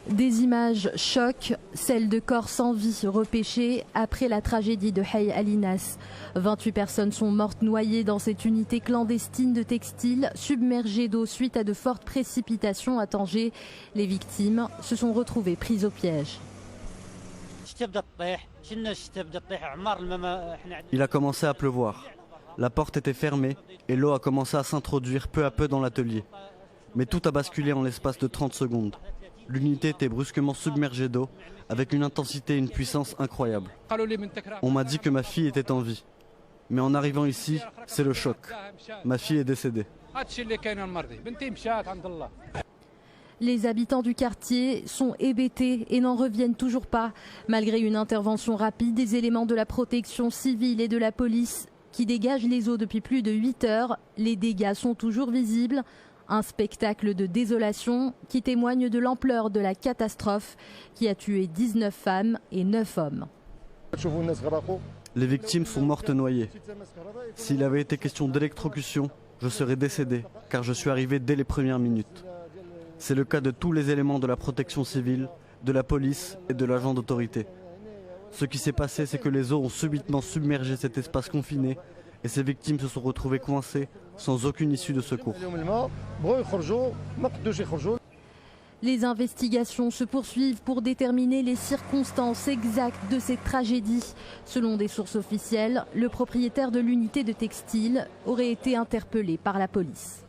Des images choquent, celles de corps sans vie repêchés après la tragédie de Hay Alinas. 28 personnes sont mortes noyées dans cette unité clandestine de textile, submergée d'eau suite à de fortes précipitations à Tanger. Les victimes se sont retrouvées prises au piège. Il a commencé à pleuvoir. La porte était fermée et l'eau a commencé à s'introduire peu à peu dans l'atelier. Mais tout a basculé en l'espace de 30 secondes. L'unité était brusquement submergée d'eau, avec une intensité et une puissance incroyables. On m'a dit que ma fille était en vie. Mais en arrivant ici, c'est le choc. Ma fille est décédée. Les habitants du quartier sont hébétés et n'en reviennent toujours pas. Malgré une intervention rapide des éléments de la protection civile et de la police qui dégagent les eaux depuis plus de 8 heures, les dégâts sont toujours visibles. Un spectacle de désolation qui témoigne de l'ampleur de la catastrophe qui a tué 19 femmes et 9 hommes. Les victimes sont mortes noyées. S'il avait été question d'électrocution, je serais décédé, car je suis arrivé dès les premières minutes. C'est le cas de tous les éléments de la protection civile, de la police et de l'agent d'autorité. Ce qui s'est passé, c'est que les eaux ont subitement submergé cet espace confiné et ces victimes se sont retrouvées coincées sans aucune issue de secours. Les investigations se poursuivent pour déterminer les circonstances exactes de cette tragédie. Selon des sources officielles, le propriétaire de l'unité de textile aurait été interpellé par la police.